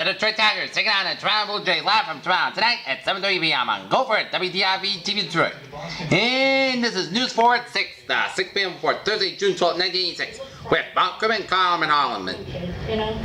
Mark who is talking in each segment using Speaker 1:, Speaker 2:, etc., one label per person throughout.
Speaker 1: the Detroit Tigers taking on the Toronto Blue Jays live from Toronto tonight at 7:30 p.m. on Go For It, WDIV-TV Detroit. And this is News 4 at 6 p.m. for Thursday, June 12, 1986 with Mark Cribbin, Carmen Holland.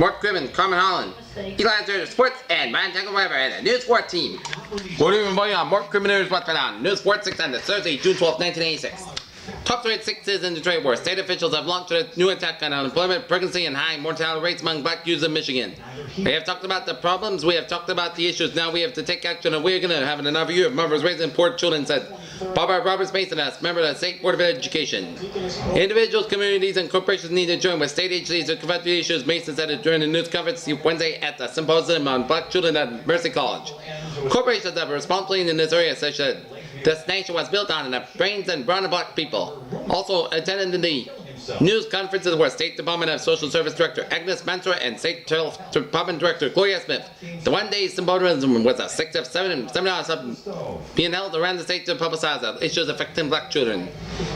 Speaker 1: Mark Cribbin, Carmen Holland, Eli Turner Sports, and Ryan Tangle Weber and the News 4 team. Good evening, everybody. I'm Mark Cribbin. Here's what's been on News 4 at 6 on this Thursday, June 12, 1986. Top rate sixes in Detroit where state officials have launched a new attack on unemployment, pregnancy, and high mortality rates among black youths in Michigan. We have talked about the problems, we have talked about the issues, now we have to take action, and we're going to have another year of mothers raising poor children, said Barbara Roberts Mason, member of the State Board of Education. Individuals, communities, and corporations need to join with state agencies to confront the issues, Mason said during the news conference Wednesday at the symposium on black children at Mercy College. Corporations have a responsibility in this area, such as this nation was built on the brains and brown and black people. Also attended the news conferences were State Department of Social Service Director Agnes Mansour and State Health Department Director Gloria Smith. The one-day symposium was a 6 of 7 seminars being held around the state to publicize the issues affecting black children.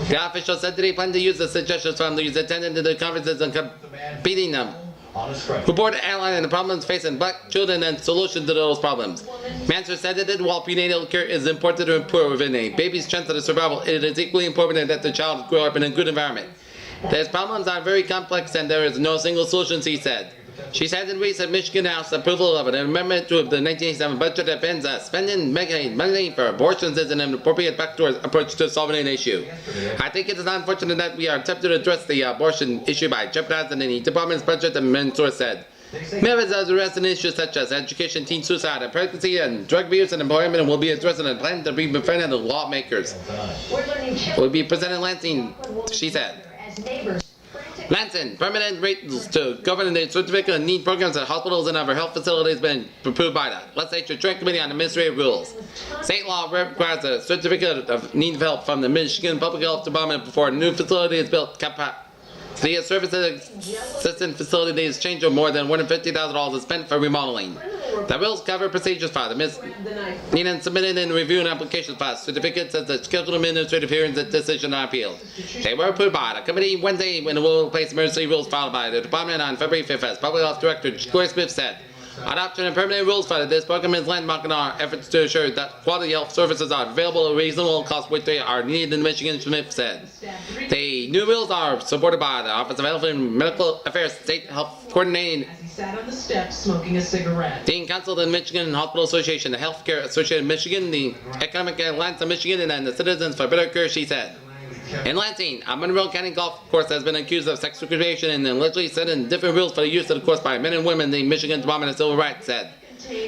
Speaker 1: The officials said that they plan to use the suggestions from these attending to the conferences and competing them. Report outlining the problems facing black children and solutions to those problems. Mansour said that while prenatal care is important to improve within a baby's chance of survival, it is equally important that the child grow up in a good environment. These problems are very complex and there is no single solution, he said. She said in recent Michigan House approval of an amendment to the 1987 budget that bans spending money for abortions is an appropriate backdoor approach to solving an issue. I think it is unfortunate that we are attempting to address the abortion issue by jeopardizing the department's budget, the mentor said. Members are addressing issues such as education, teen suicide, and pregnancy, and drug abuse and employment, and will be addressing a plan to be befriended the lawmakers. Will be presented Lansing, she said. Lansing, permanent rates to govern the certificate of need programs at hospitals and other health facilities has been approved by the Legislature Joint Committee on Administrative Rules. State law requires a certificate of need of help from the Michigan Public Health Department before a new facility is built. The service assistant facility is changed or more than $150,000 is spent for remodeling. The rules cover procedures for the misdemeanor submitted and reviewing applications for certificates as the scheduled administrative hearings and decision are appealed. They were approved by the committee Wednesday when the will replace emergency rules filed by the department on February 5th, as Public Health Director Gloria Smith said. Adoption of permanent rules for this program is landmark in our efforts to ensure that quality health services are available at a reasonable cost which they are needed in Michigan, Smith said. The new rules are supported by the Office of Health and Medical Affairs State Health Coordinating.
Speaker 2: He sat on the steps smoking a cigarette.
Speaker 1: Dean Council of the Michigan Hospital Association, the Healthcare Association of Michigan, the Economic Alliance of Michigan, and the Citizens for Better Care, she said. In Lansing, a Monroe County golf course has been accused of sex recreation and allegedly set in different rules for the use of the course by men and women, the Michigan Department of Civil Rights said.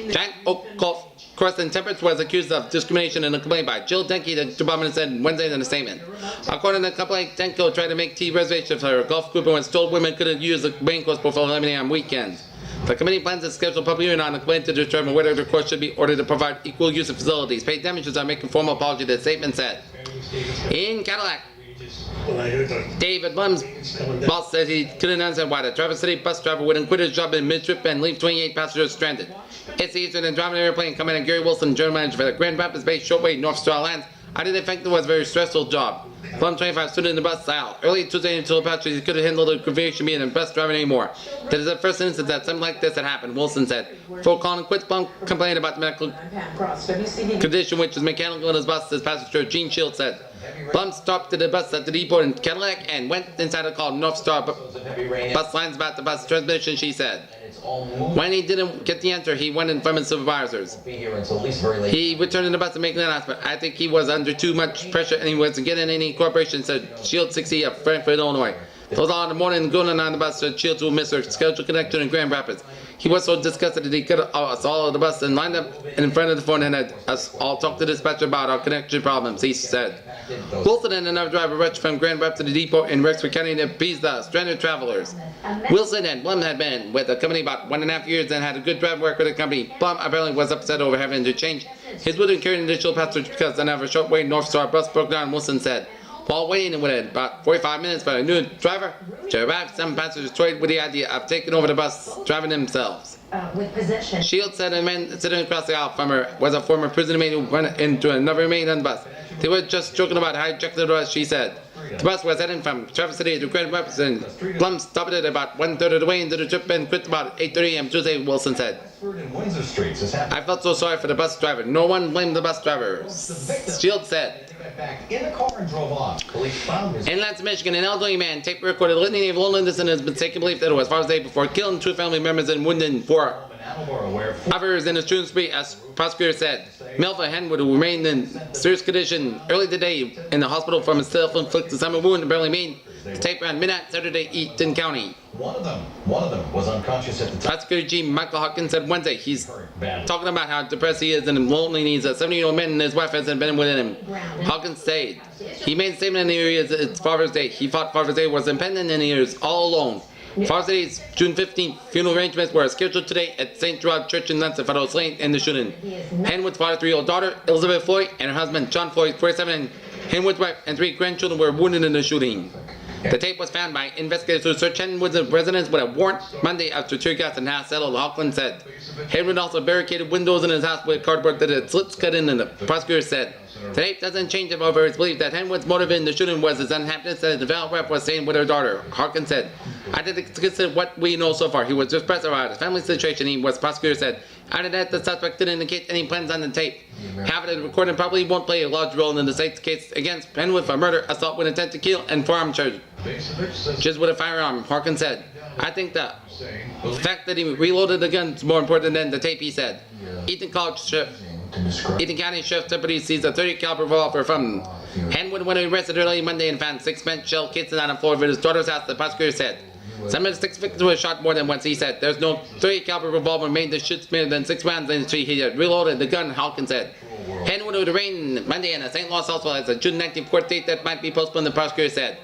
Speaker 1: Giant Oak Golf Course in Temperance was accused of discrimination in a complaint by Jill Denke, the department said Wednesday in a statement. According to the complaint, Denke tried to make tea reservations for her golf group and was told women couldn't use the main course before eliminating on weekends. The committee plans to schedule a public hearing on the complaint to determine whether the course should be ordered to provide equal use of facilities. Pay damages are making formal apology, the statement said. In Cadillac, David Blum's boss said he couldn't understand why the Traverse City bus driver wouldn't quit his job in mid-trip and leave 28 passengers stranded. It's easier than driving an airplane. Commander Gary Wilson, general manager for the Grand Rapids-based Shortway North Star Alliance. I didn't think it was a very stressful job. Blum 25 stood in the bus aisle. Early Tuesday and told passengers he couldn't handle the confusion being a bus driver anymore. This is the first instance that something like this had happened, Wilson said. Before calling quits, Blum complained about the medical condition which was mechanical in his bus, as passenger Gene Shields said. Blum stopped at the bus at the depot in Cadillac and went inside a call North Star bus lines about the bus transmission, she said. When he didn't get the answer, he went in front of supervisors. He returned to the bus to make an announcement. I think he was under too much pressure and he wasn't getting any cooperation, said Shield 60 of Frankfort, Illinois. Those on the morning going on the bus said Shields will miss her scheduled connection in Grand Rapids. He was so disgusted that he cut us all of the bus and lined up in front of the phone and had us all talk to the dispatcher about our connection problems, he said. Wilson and another driver rushed from Grand Rapids to the depot in Rexford County to appease the stranded travelers. Wilson and Blum had been with the company about 1.5 years and had a good drive work with the company. Blum apparently was upset over having to change his route and carry an additional passenger because another shortway North Star bus broke down, Wilson said. While waiting with about 45 minutes for a new driver to arrive, some passengers toyed with the idea of taking over the bus, driving themselves. Shields said a man sitting across the aisle from her was a former prison inmate who went into another inmate on the bus. They were just joking about hijacking the bus, she said. The bus was heading from Traverse City to Grand Rapids and Plum stopped it about 1/3 of the way into the trip and quit about 8:30 a.m. Tuesday, Wilson said. I felt so sorry for the bus driver. No one blamed the bus driver, Shields said. In Lansing, Michigan, an elderly man tape recorded a litany of loneliness and has been taken belief that it was Father's Day before killing 2 family members and wounding 4 others in a shooting spree, as prosecutors said. Melva Henwood, who remained in serious condition early today in the hospital from a self-inflicted stomach wound in Beverly, Maine. The tape ran midnight Saturday, Eaton County.
Speaker 3: One of them was unconscious at the time.
Speaker 1: Prosecutor G. Michael Hawkins said Wednesday he's talking about how depressed he is and lonely. He's a 70-year-old man and his wife hasn't been with him. Hawkins said he made a statement in the area it's Father's Day. He thought Father's Day was impending and he was all alone. Father's Day's June 15th funeral arrangements were scheduled today at St. Gerard Church in Lansing, Federal slain in the shooting. Henwood's 43-year-old daughter, Elizabeth Floyd, and her husband, John Floyd, 47, and Henwood's wife and 3 grandchildren were wounded in the shooting. The tape was found by investigators who searched Henwood's residence with a warrant Monday after tear gas and half settled, Auckland said. Henwood also barricaded windows in his house with cardboard that had slits cut in, and the prosecutor said. The tape doesn't change, however, his belief that Henwood's motive in the shooting was his unhappiness that the developed rep was staying with her daughter. Hawkins said, I didn't consider what we know so far. He was depressed about his family situation, prosecutor said. After that, the suspect didn't indicate any plans on the tape. Having it recorded probably won't play a large role in the state's case against Henwood for murder, assault with intent to kill, and firearm charges. Just with a firearm, Hawkins said. I think the fact that he reloaded the gun is more important than the tape, he said. Eaton County Sheriff's deputy seized a .30 caliber revolver from Henwood when he arrested early Monday and found 6 spent shell cases on the floor of his daughter's house, the prosecutor said. Some of the 6 victims were shot more than once, he said. There's no .30 caliber revolver made that shoots more than 6 rounds in the tree. He had reloaded the gun, Hawkins said. Henwood would arraigned Monday in a St. Louis hospital as a June 19th court date that might be postponed, the prosecutor said.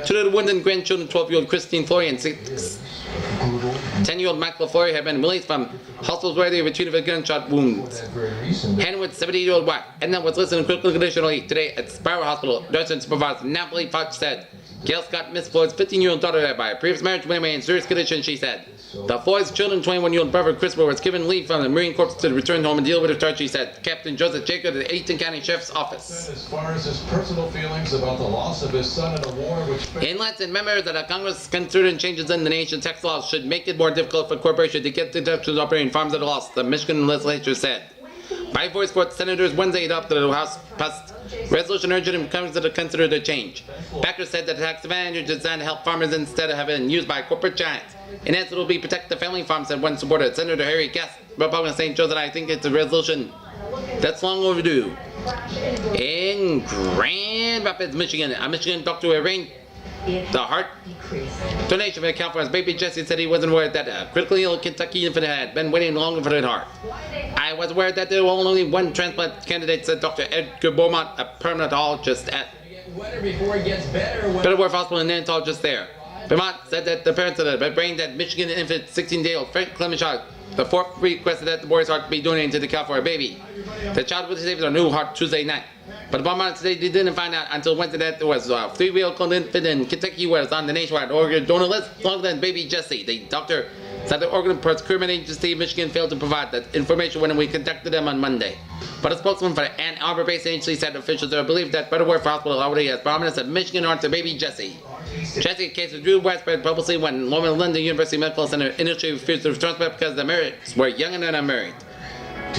Speaker 1: 2 of the wounded grandchildren, 12-year-old Christine Flory and 10-year-old Michael Flory, have been released from hospitals where they retrieved a gunshot wounds. Henwood's 70-year-old wife, Edna, was listed in critical condition today at Spiral Hospital. Nursing supervisor Napoli Fox said. Gail Scott missed Floyd's 15-year-old daughter died by a previous marriage when in serious condition, she said. The Floyd's children, 21-year-old brother Christopher, was given leave from the Marine Corps to return home and deal with her charge, she said. Captain Joseph Jacob of the Eaton County Sheriff's Office.
Speaker 3: As far as his personal feelings about the loss of his son in a war which...
Speaker 1: In Lansing, members of the Congress considering changes in the nation's tax laws should make it more difficult for corporations to get deductions operating farms at a loss, the Michigan legislature said. By voice vote, senators Wednesday adopted the House passed resolution urging Congress to consider the change. Backers said that the tax advantage is designed to help farmers instead of having used by corporate giants. In essence, it will be protect the family farms, said one supporter. Senator Harry Guest, Republican St. Joe, that I think it's a resolution that's long overdue. In Grand Rapids, Michigan, a Michigan doctor who arranged the heart donation for California's baby Jesse said he wasn't aware that a critically ill Kentucky infant had been waiting longer for the heart. I was aware that there was only one transplant candidate, said Dr. Edgar Beaumont, a permanentologist at Butterworth Hospital and neonatologist there. Beaumont said that the parents of the brain dead Michigan infant 16-day-old Frank Clemenchard, the 4th requested that the boy's heart be donated to the California baby. The child was received a new heart Tuesday night. But Beaumont said they didn't find out until Wednesday that there was a 3-year-old infant in Kentucky who was on the nationwide organ donor list longer than baby Jesse. The doctor said the organ procurement agency in Michigan failed to provide that information when we contacted them on Monday. But a spokesman for the Ann Arbor-based agency said officials are believed that Butterworth Hospital already has prominence of Michigan heart to baby Jesse. Jesse's case drew widespread publicity when Loma Linda University Medical Center initially refused to transplant because the parents were young and unmarried.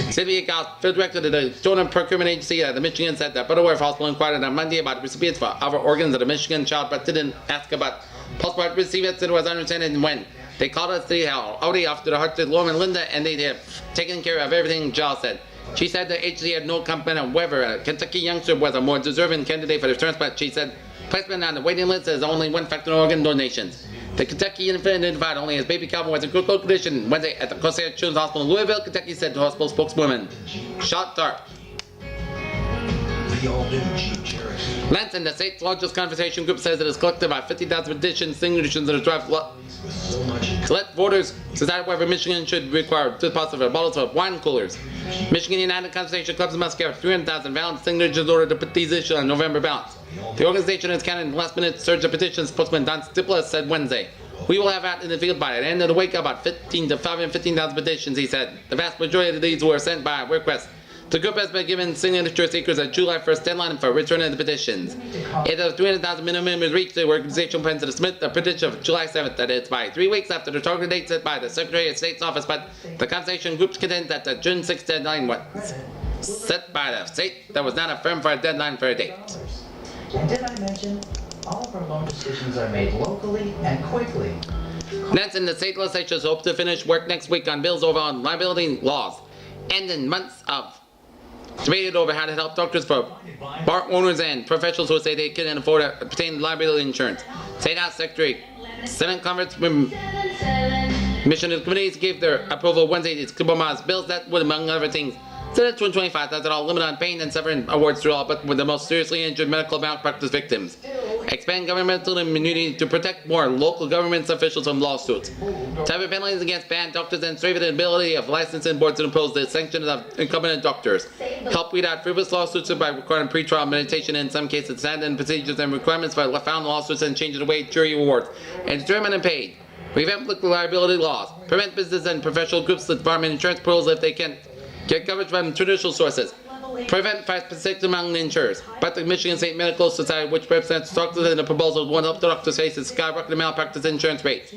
Speaker 1: Sylvia Gauss, field director of the donor procurement agency at the Michigan, said that Butterworth Hospital inquired on Monday about recipients for other organs of the Michigan child, but didn't ask about postmortem recipients. It was understanding when they called us to already after the heart to Loma and Linda, and they have taken care of everything, Giles said. She said the agency had no comment on whether a Kentucky youngster was a more deserving candidate for the transplant. She said placement on the waiting list is only one factor in organ donations. The Kentucky infant identified only as baby Calvin was in critical condition Wednesday at the Corsair Children's Hospital in Louisville, Kentucky, said the hospital spokeswoman. Shot Tharp. Lansing, the state's largest conversation group, says it has collected about 50,000 petitions, signatures that drive to let voters decide whether Michigan should require deposit of bottles of wine coolers. Michigan United Conservation Clubs must get 300,000 valid signatures in order to put these issues on November ballots. The organization has counted last-minute surge of petitions, spokesman Don Stipler said Wednesday. We will have out in the field by the end of the week about 15,000 petitions, he said. The vast majority of these were sent by request. The group has been given signature seekers a July 1st deadline for returning the petitions. If the 300,000 minimum is reached, the organization plans to submit the petition of July 7th, that is by 3 weeks after the target date set by the Secretary of State's office, but the conversation group contends that the June 6th deadline was set by the state that was not affirmed for a deadline for a date.
Speaker 4: And did I mention, all of our loan decisions are made locally and quickly.
Speaker 1: Next, in the state legislatures hope to finish work next week on bills over on liability laws, ending months of debated over how to help doctors for bar owners and professionals who say they couldn't afford to obtain liability insurance. State House Secretary, Senate Conference Mission of Committees gave their approval Wednesday its compromise bills that would, among other things, set a $225,000 limit on pain and suffering awards to all but with the most seriously injured medical malpractice victims. Expand governmental immunity to protect more local government officials from lawsuits. Type penalties against banned doctors and strengthen the ability of licensing boards to impose the sanctions of incompetent doctors. Help weed out frivolous lawsuits by requiring pretrial meditation in some cases, standard procedures and requirements for found lawsuits and changing the way jury awards and determine and paid. Revamp liquor liability laws. Prevent business and professional groups that farm insurance pools if they can get coverage from traditional sources. Prevent price mistakes among the insurers. But the Michigan State Medical Society, which represents doctors in the proposal, won't help the doctors face its skyrocketing malpractice insurance rates.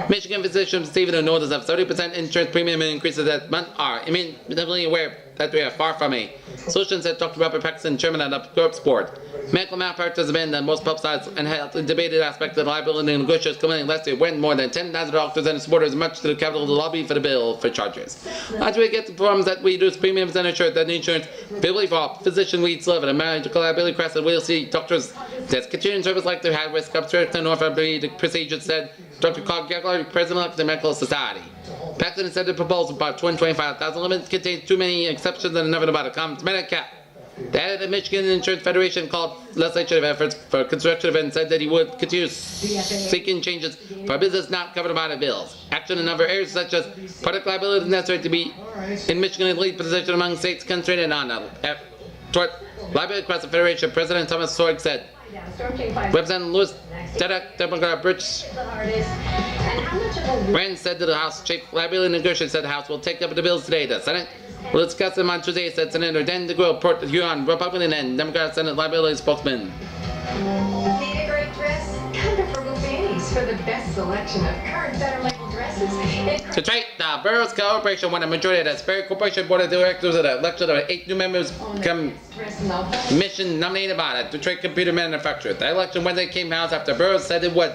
Speaker 1: Michigan physicians receiving a notice of 30% insurance premium increases that month are immediately aware that we are far from a solution, said Dr. Robert Paxton, chairman of the Corp's board. Medical malpractice has been the most publicized and hotly debated aspect of the liability negotiations coming in last year when more than 10,000 doctors and supporters much to the Capitol to lobby for the bill for charges. After we get the forms that we reduce premiums and ensure that the insurance vividly for all physician leads level and medical liability crest that we'll see doctors that continuing service like to have risk obstruction or the procedure, said Dr. Carl Gagler, president of the Medical Society. Paxton said the proposal about 225,000 limits contains too many exceptions and nothing about a cosmetic cap. The head of the Michigan Insurance Federation called legislative efforts for constructive and said that he would continue seeking changes for business not covered by the bills. Action in other areas such as product liability is necessary to be in Michigan lead position among states concentrated on toward liability across the Federation. President Thomas Sorg said. Representative Louis Dedek, Democrat Bridge Brand said to the House Chief Liability Negotiator said the House will take up the bills today. The Senate will discuss them on Tuesday, said Senator Dan DeGroot, Port Huron, Republican and Democrat Senate Liability Spokesman.
Speaker 5: Need a great dress? Come to Frugal Fanny's for the best selection of current better label dresses.
Speaker 1: Detroit, the Burroughs Corporation won a majority of the Sperry Corporation Board of Directors at the election of 8 new members become mission nominated by the Detroit computer manufacturer. The election Wednesday came out after Burroughs said it would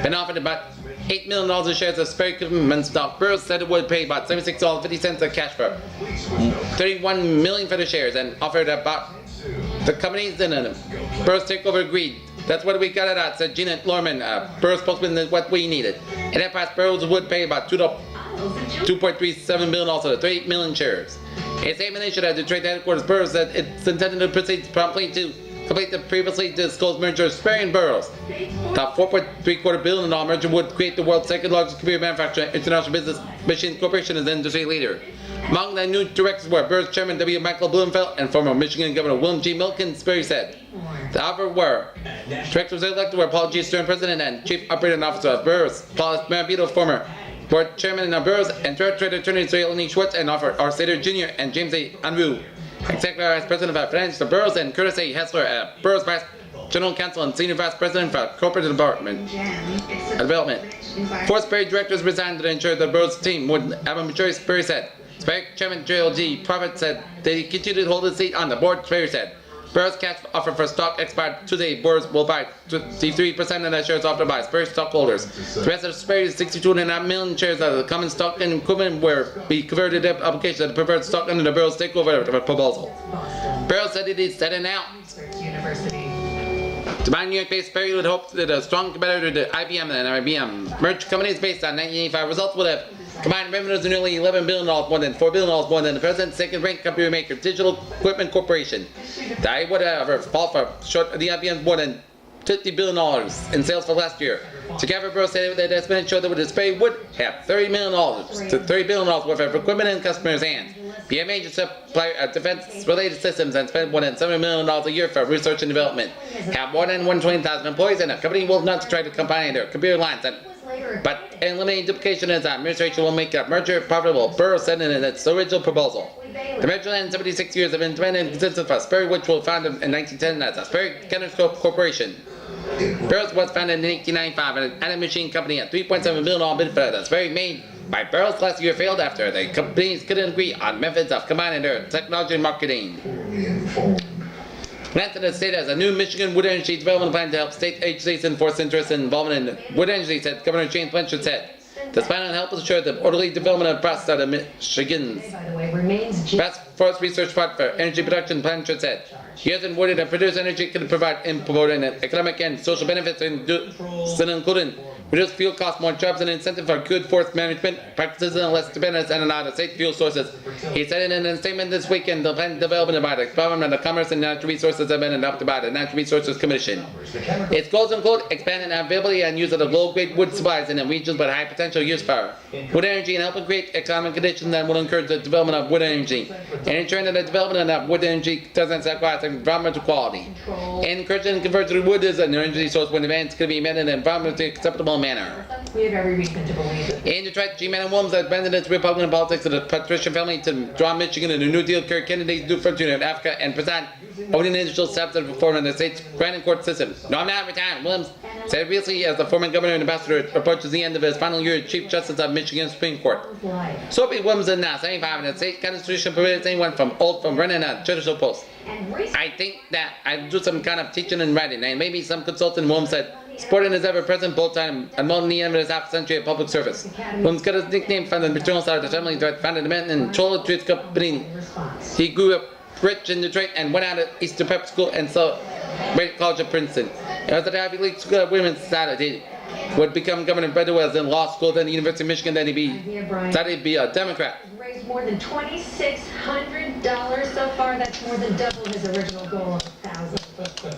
Speaker 1: been offered about $8 million in shares of Sperry government stock. Burroughs said it would pay about $76.50 of cash for $31 million for the shares and offered about the companies in it. Burroughs takeover agreed. That's what we got it at, said Gina Lorman, Burroughs spokesman, is what we needed. At that price, Burroughs would pay about $2.37 million for the 38 million shares. A statement issued at Detroit headquarters, Burroughs said it's intended to proceed promptly to complete the previously disclosed merger of Sperry and Burroughs. The $4.75 billion merger would create the world's second largest computer manufacturer, international business machine corporation, and industry leader. Among the new directors were Burroughs Chairman W. Michael Bloomfield and former Michigan Governor William G. Milken, Sperry said. The other were directors elected were Paul G. Stern, President and Chief Operating Officer of Burroughs, Paul Marabito, former Board Chairman of Burroughs, and Third Trade Attorney Leonie Schwartz, and R. Slater Jr. and James A. Unruh, Executive Vice President of Finance for Burroughs, and Curtis A. Hessler, Burroughs Vice General Counsel and Senior Vice President for Corporate Development. Four Sperry directors resigned to ensure the Burroughs team would have a majority, Sperry said. Sperry Chairman J.L.G. Profit said they continue to hold his seat on the board, Sperry said. Burroughs cash offer for stock expired today. Burroughs will buy 53% of the shares offered by Sperry stockholders. The rest of Sperry's 62.5 million shares of the common stock and equipment will be converted to application of the preferred stock under the Burroughs takeover proposal. Burroughs said it is setting out. To buy New York-based Sperry would hope that a strong competitor to IBM and IBM merged companies based on 1985 results would have combined revenues of nearly $11 billion, more than $4 billion more than the president's second-ranked computer maker, Digital Equipment Corporation. They would have fall for short of the IBM's more than $50 billion in sales for last year. Together, Burroughs said that estimate showed that the Sperry would have $30 million to $30 billion worth of equipment in customers' hands. Be a major supplier of defense-related systems and spend more than $7 million a year for research and development. Have more than 120,000 employees, and the company will not try to combine their computer lines and but eliminating duplication as administration will make a merger profitable, Burrow said in its original proposal. The merger ends 76 years of independent existence for Sperry, which was founded in 1910 as a Sperry Kennerscope Corporation. Burroughs was founded in 1895 and an added machine company at $3.7 million bid for the Sperry made by Burroughs last year failed after the companies couldn't agree on methods of combining their technology and marketing. Granted, the state has a new Michigan wood energy development plan to help state agencies enforce interest and involvement in wood energy, said Governor James Blanchard said. This plan will help ensure the orderly development of the process out of Michigan's best forest research part for energy production, Blanchard said. Using wood to produce energy can provide and promote economic and social benefits, including reduced fuel costs, more jobs, and incentive for good forest management practices and less dependence on out-of-state fuel sources. He said in a statement this weekend, the plan development by the Department of Commerce and Natural Resources have been adopted by the Natural Resources Commission. Its goals include expanding the availability and use of the low-grade wood supplies in the regions with high potential use for wood energy and helping create economic conditions that will encourage the development of wood energy and ensuring that the development of wood energy doesn't sacrifice environmental quality. Encouraging conversion to wood is an energy source when demands can be met in an environmentally acceptable manner.
Speaker 2: We have every reason to believe that.
Speaker 1: In Detroit, G-Man Williams abandoned its Republican politics of the Patricia family to draw Michigan into a New Deal care candidates do for Junior Africa and present owning initial steps of reform in the state's grand court system. No, I'm not retiring, Williams said recently as the former governor and ambassador approaches the end of his final year as Chief Justice of Michigan Supreme Court. Sophie Williams is now 75 and the state constitution prohibits anyone from running a judicial post. I think that I do some kind of teaching and writing, and maybe some consultant, Williams said, supporting his ever-present bold-time and more than the end of his half-century of public service. Williams got his nickname from the maternal side of the family that founded the man and told to his company. He grew up rich in Detroit and went out at Eastern Prep School and saw Great College of Princeton. It was at Ivy League School of Women's Society. Would become governor of Bedouin in law school, then the University of Michigan, then he'd be a Democrat.
Speaker 5: Raised more than $2,600 so far. That's more than double his original goal of $1,000.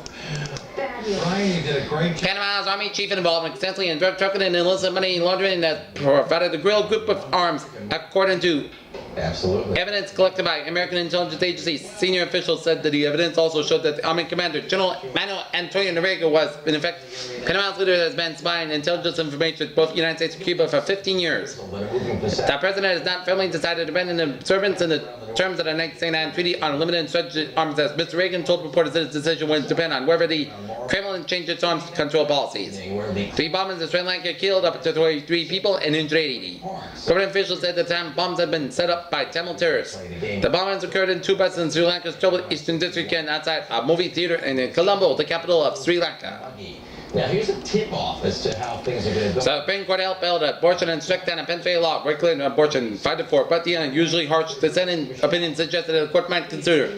Speaker 5: Fabulous.
Speaker 3: Ryan, you did a great job.
Speaker 1: Panama's Army chief involved extensively in drug trafficking and illicit money laundering that provided the Grill Group of Arms, according to
Speaker 3: Absolutely.
Speaker 1: evidence collected by American intelligence agencies. Senior officials said that the evidence also showed that the Army commander, General Manuel Antonio Noriega, was, in effect, Panama's leader has been supplying intelligence information to both the United States and Cuba for 15 years. The president has not firmly decided to abandon the servants in the terms of the 1969 Treaty on Limited Strategic Arms, as Mr. Reagan told reporters that his decision would depend on whether the Kremlin changed its arms control policies. 3 bombings in Sri Lanka killed up to 23 people and injured 80. Government officials said at the time bombs had been set up by Tamil terrorists. The bombings occurred in 2 buses in Sri Lanka's troubled eastern district and outside a movie theater in Colombo, the capital of Sri Lanka.
Speaker 3: Now here's a tip-off as to how things are going to go.
Speaker 1: So the Supreme Court upheld abortion and struck down a Pennsylvania law regulating abortion 5-4, but the unusually harsh dissenting opinion suggested that the court might consider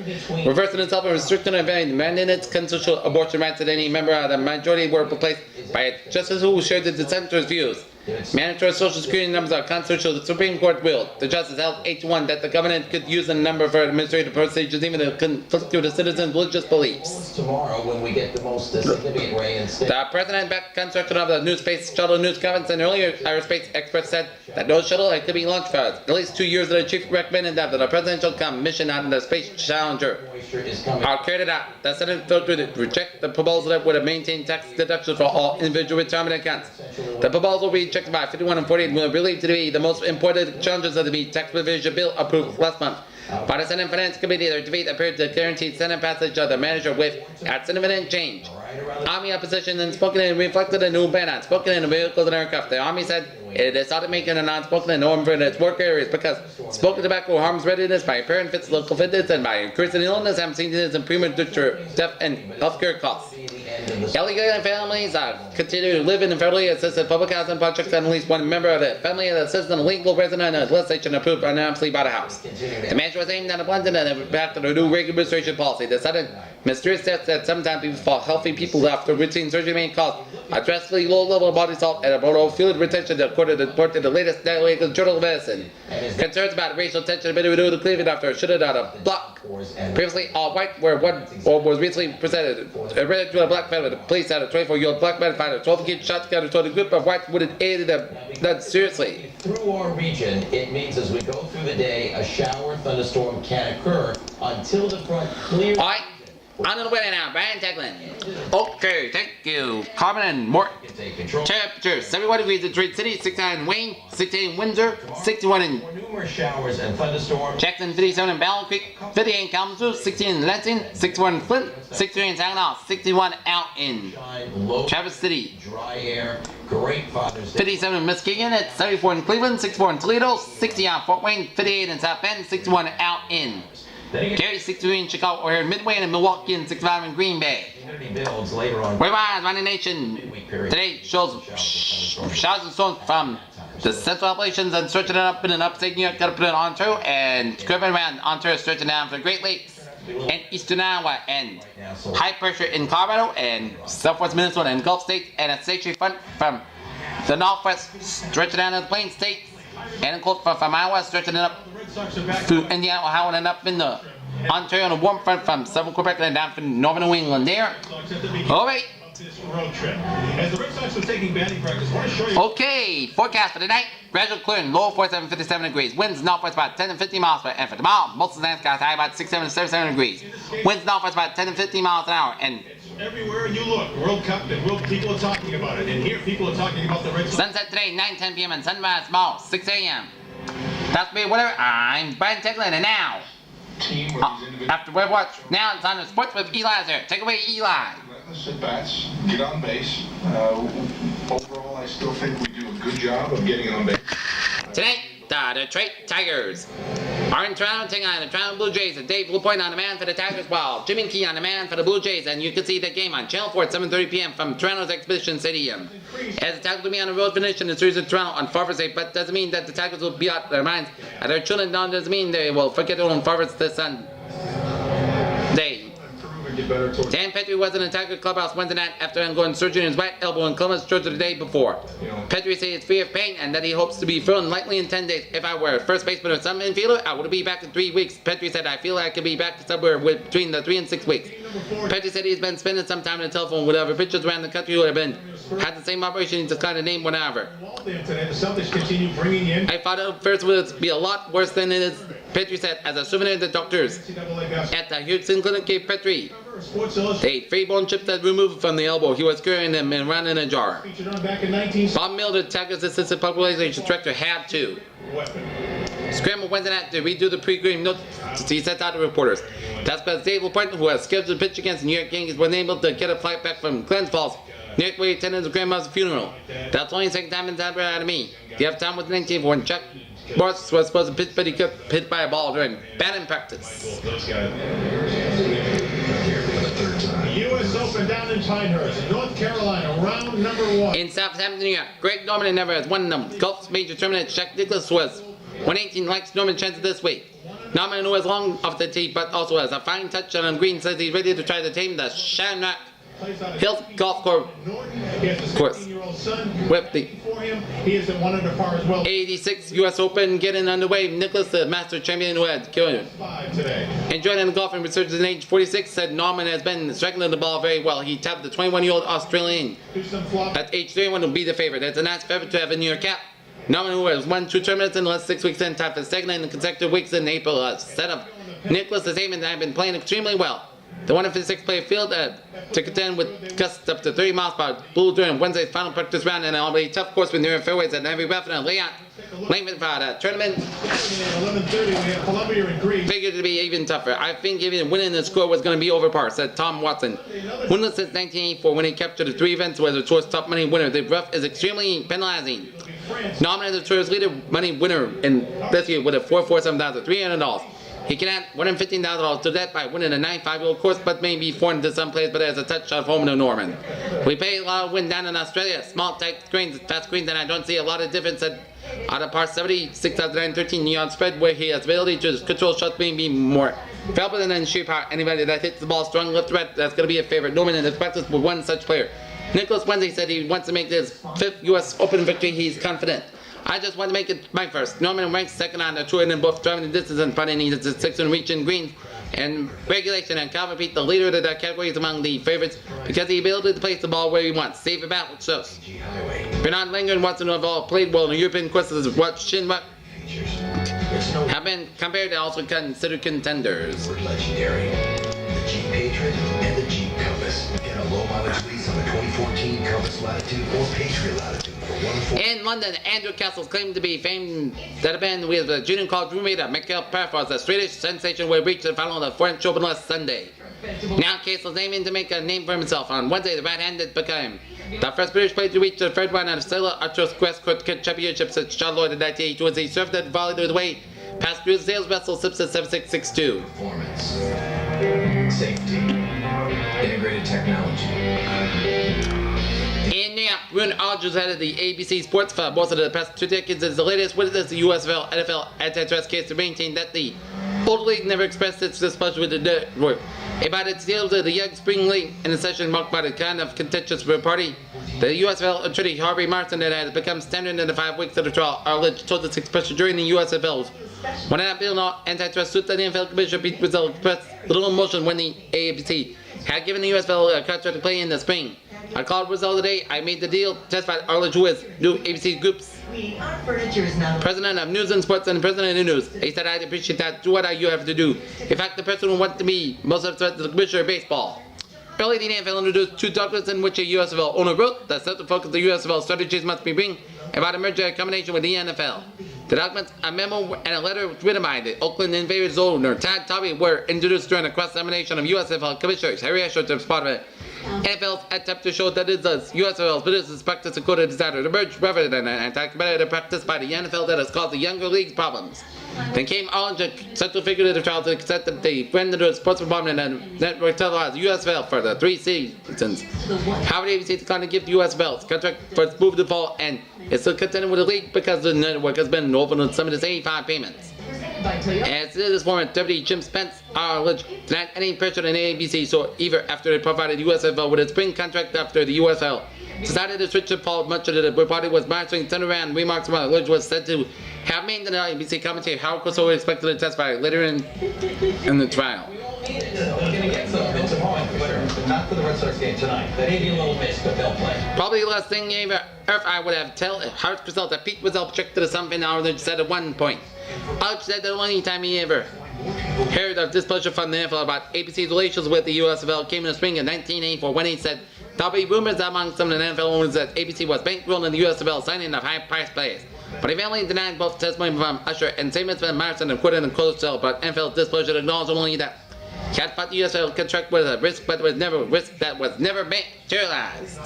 Speaker 1: reversing itself and restricting and amending its constitutional abortion rights that any member of the majority were replaced by a justice who shared the dissenters' views. Mandatory social security numbers are constitutional. The Supreme Court ruled. The justice held 8-1 that the government could use a number for administrative procedures even to conflict with the citizens' religious beliefs.
Speaker 3: Tomorrow when we get the most significant rain and state.
Speaker 1: The president backed construction of the new space shuttle news conference, and earlier aerospace experts said that no shuttle could be launched for at least 2 years. The chief recommended that the presidential commission on the Space Challenger are carried out. The Senate voted to reject the proposal that would have maintained tax deductions for all individual retirement accounts. The proposal will be rejected by 51 and 48 will believed to be the most important challenges of the tax revision bill approved last month. By the Senate Finance Committee, their debate appeared to guarantee Senate passage of the manager with a significant change. Army opposition and spoken and reflected a new ban on spoken in vehicles and aircraft. The Army said it decided making a non-spoken and norm for its work areas because spoken tobacco harms readiness by impairing physical fitness and by increasing illness, absenteeism, and premature death and healthcare costs. Illegal families continue to live in federally assisted public housing projects, and at least one member of the family is assisted legal resident of legislation approved anonymously by the House. The measure was aimed at a blending and impact of the new Reagan administration policy. The sudden mysterious deaths that sometimes people for healthy people after routine surgery may cause a drastically low level of body salt and a broad fluid retention, according to the report in the latest Daily Journal of Medicine. Concerns about racial tension have been renewed in Cleveland after a shooting at a block previously all white, where one was recently presented. Related to a black man with the police had a 24-year-old black man fired a 12-gauge shotgun told a group of whites would have aided them not seriously.
Speaker 3: Through our region, it means as we go through the day, a shower thunderstorm can occur until the front clears.
Speaker 1: All right. On to the winner now, Brian Teglin. Okay, thank you. Carmen and Mort. Temperature 71 degrees in Detroit City, 69 in Wayne, 68 in Windsor, 61 in
Speaker 4: Numerous showers and thunderstorms.
Speaker 1: Jackson, 57 in Battle Creek, 58 in Kalamazoo, 16 in Lansing, 61 in Flint, 63 in Saginaw, 61 out in Traverse City,
Speaker 4: Dry air. Great Father's Day.
Speaker 1: 57 in Muskegon, at 74 in Cleveland, 64 in Toledo, 60 out in Fort Wayne, 58 in South Bend, 61 out in Gary, 63 in Chicago, or here in Midway, and Milwaukee, and 65 in Green Bay.
Speaker 4: Builds later on.
Speaker 1: We're live on the nation. Today shows showers and storms from the central Appalachians and stretching it up in an upstate New York, got to put it on Ontario, and curving around Ontario, stretching down for the Great Lakes and eastern Iowa, and high pressure in Colorado and southwest Minnesota and Gulf States, and a stationary front from the northwest stretching down to the Plain States, and a cold front from Iowa stretching it up through Indiana, Ohio, and up in the Ontario, and a warm front from southern Quebec and down from northern New England there. Alright.
Speaker 3: Road trip. As the Red Sox were taking batting practice, I want to show you.
Speaker 1: Okay, forecast for tonight. Gradual clearing, low 47, 57 degrees. Winds northwest about 10 and 50 miles per hour. And for tomorrow, most of the land skies high about 67 and 77 degrees. Winds northwest about 10 and 50 miles an hour. And
Speaker 3: Everywhere you look, World Cup, and people are talking about it. And here, people are talking about the Red Sox.
Speaker 1: sunset today, 9:10 p.m. and sunrise tomorrow, 6 a.m. That's me, whatever. I'm Brian Teglin, and now, after Web Watch, now it's on the sports with Eli there. Take away, Eli.
Speaker 6: Relentless at bats, get on base. Overall, I still think we do a good job of getting on base.
Speaker 1: Tonight, the Detroit Tigers are in Toronto taking on the Toronto Blue Jays. And Dave Blue Point on the man for the Tigers, while Jimmy Key on the man for the Blue Jays. And you can see the game on Channel 4 at 7:30 p.m. from Toronto's Exhibition Stadium. As the Tigers will be on the road finish in the series of Toronto on Father's Day, but doesn't mean that the Tigers will be out their minds. And their children doesn't mean they will forget their own Father's this Sunday. Dan Petrie was in the Tiger clubhouse Wednesday night after undergoing surgery in his right elbow in Columbus, Georgia the day before. Petrie said he's free of pain and that he hopes to be thrown lightly in 10 days. If I were a first baseman or some infielder, I would be back in 3 weeks. Petrie said, I feel I could be back somewhere between the 3 and 6 weeks. Petrie said he's been spending some time on the telephone with other pitchers around the country who have had the same operation. He just kind of name whatever. I thought at first it would be a lot worse than it is. Petrie said, as a souvenir to the doctors at the Houston Clinic gave Petrie a 3-bone chip that removed from the elbow. He was carrying them around in a jar. Bob Miller, Tigers Assistant Public Relations Director, had to scramble Wednesday night to redo the pre-game notes he sent out to reporters. That's because Dave LaPointe, who has scheduled to pitch against the New York Yankees, was unable to get a flight back from Glens Falls, New York, where he attended his grandmother's funeral. That's only the second time it's happened out of me. The other time was the 19th when Chuck Morris was supposed to pitch, but he got hit by a ball during batting practice.
Speaker 3: U.S. Open down in Pinehurst, North Carolina, round number 1.
Speaker 1: In Southampton, New York, Greg Norman never has won the Gulf's major tournament. Jack Nicklaus was 118 likes Norman's chances this week. Norman, who has long off the tee but also has a fine touch on the green, says he's ready to try to tame the Shamrock Hills Golf Course with the 86 U.S. Open getting underway. Nicholas, the master champion who had enjoying the golf and research at age 46, said Norman has been striking the ball very well. He tapped the 21-year-old Australian at age 31 to be the favorite. It's a nice favorite to have in your cap. Norman, who has won 2 tournaments in the last 6 weeks and tapped the second in the consecutive weeks in April, instead of Nicholas, the statement that I've been playing extremely well. The 156-player field to contend with gusts up to 30 miles per hour blew during Wednesday's final practice round in an already tough course with near fairways and every rough and a layout length for the tournament figured to be even tougher. I think even winning the score was going to be over par, said Tom Watson. Winless since 1984 when he captured the 3 events was the tour's top money winner. The rough is extremely penalizing. Nominated the tour's leader money winner in this year with a $447,300. He can add $115,000 to that by winning a 95-year-old course, but may be foreign to some players, but has a touch of home to Norman. We pay a lot of wind down in Australia. Small, tight screens, fast screens, and I don't see a lot of difference at the par 76 out of 913 neon spread, where he has ability to control shots may be more valuable than sheer power. Anybody that hits the ball strong left to right, that's going to be a favorite. Norman in his practice with one such player. Nicholas Wednesday said he wants to make this 5th U.S. Open victory. He's confident. I just want to make it my first. Norman ranks second on the tour in both driving the distance and putting. He's a 6th in reach in greens and regulation. And Calvin Pete, the leader of that category, is among the favorites because the ability to place the ball where he wants. Save it back with shows. Bernard Langer and Watson have all played well in the European courses as what Shinbuck have been compared to also considered contenders.
Speaker 4: Legendary. The GP
Speaker 7: Patriot and the Jeep Compass. Get a low-mileage lease on the 2014 Compass Latitude or Patriot Latitude for $140.
Speaker 1: In London, Andrew Castles claimed to be famed that a band with a junior college roommate of Michael Parfors, a Swedish sensation, will reach the final of the French Open last Sunday. Now Castles aiming to make a name for himself. On Wednesday, the right-handed became the first British player to reach the third round of the Sailor Archer's Quest Championships at Charlotte in 1988 was he served at volley to the way past through the sales vessel Sips at 7662.
Speaker 7: Performance, safety, integrated technology.
Speaker 1: In New York, Bruno Aldridge head of the ABC Sports for most of the past 2 decades is the latest witness to the USFL NFL antitrust case to maintain that the old league never expressed its displeasure with the network about its deals with the young spring league in a session marked by the kind of contentious party. The USFL attorney Harvey Martin that has become standard in the 5 weeks of the trial are alleged told its expression during the USFL's when an appeal law antitrust suit that the NFL Commissioner Pete Brazil expressed little emotion when the ABC had given the USFL a contract to play in the spring. I called Brazil today. I made the deal. Testified Arledge, who is new ABC Group's president of News and Sports and president of News. He said, I'd appreciate that. Do what you have to do. In fact, the person who wants to be most upset is the Commissioner of Baseball. Early, the NFL introduced 2 documents in which a USFL owner wrote that set the focus of the USFL strategies must be bring about a merger combination with the NFL. The documents, a memo, and a letter written by the Oakland Invaders owner Todd Tobey were introduced during a cross-examination of USFL Commissioners Harry Ashford as part of it. NFL's attempt to show that it is USFL's business practice to quote a desire to merge rather than an anti-competitive practice by the NFL that has caused the younger leagues problems. Then came Orange, a central figure of the trial, to accept that they friended the sports department and network televised USFL for the 3 seasons. However, the ABC declined to give the USFL its contract for its move to fall and is still contending with the league because the network has been open on some of its 85 payments. As this former deputy Jim Spence are alleged denied any pressure on ABC, so either after they provided USFL with its spring contract after the USFL decided to switch to Paul, much of the reporting was monitoring turned around remarks about alleged was said to have made the ABC commentator Howard Kosovo expected to testify later in the trial.
Speaker 4: We're going to get some bits of point, but not for the Red Sox game tonight. They may be a little missed, but they'll play.
Speaker 1: Probably the last thing ever I would have tell Howard Kosovo that Pete was objected to something Aldridge said at one point. Aldridge said the only time he ever heard of displeasure from the NFL about ABC's relations with the USFL came in the spring of 1984 when he said there'll be rumors among some of the NFL owners that ABC was bankrolling the USFL signing of high-priced players. But he finally denied both testimony from Usher and statements from Morrison and quoted in closed cell, but NFL's displeasure acknowledged only that he had fought the USFL contract with a risk, but was never risk that was never materialized.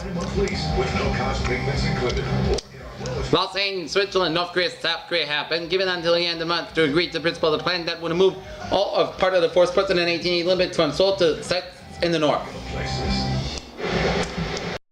Speaker 1: While saying Switzerland, North Korea, South Korea have been given until the end of the month to agree to the principle of the plan that would move all of part of the 4 sports in the 1880 Olympics from Seoul to sites in the north.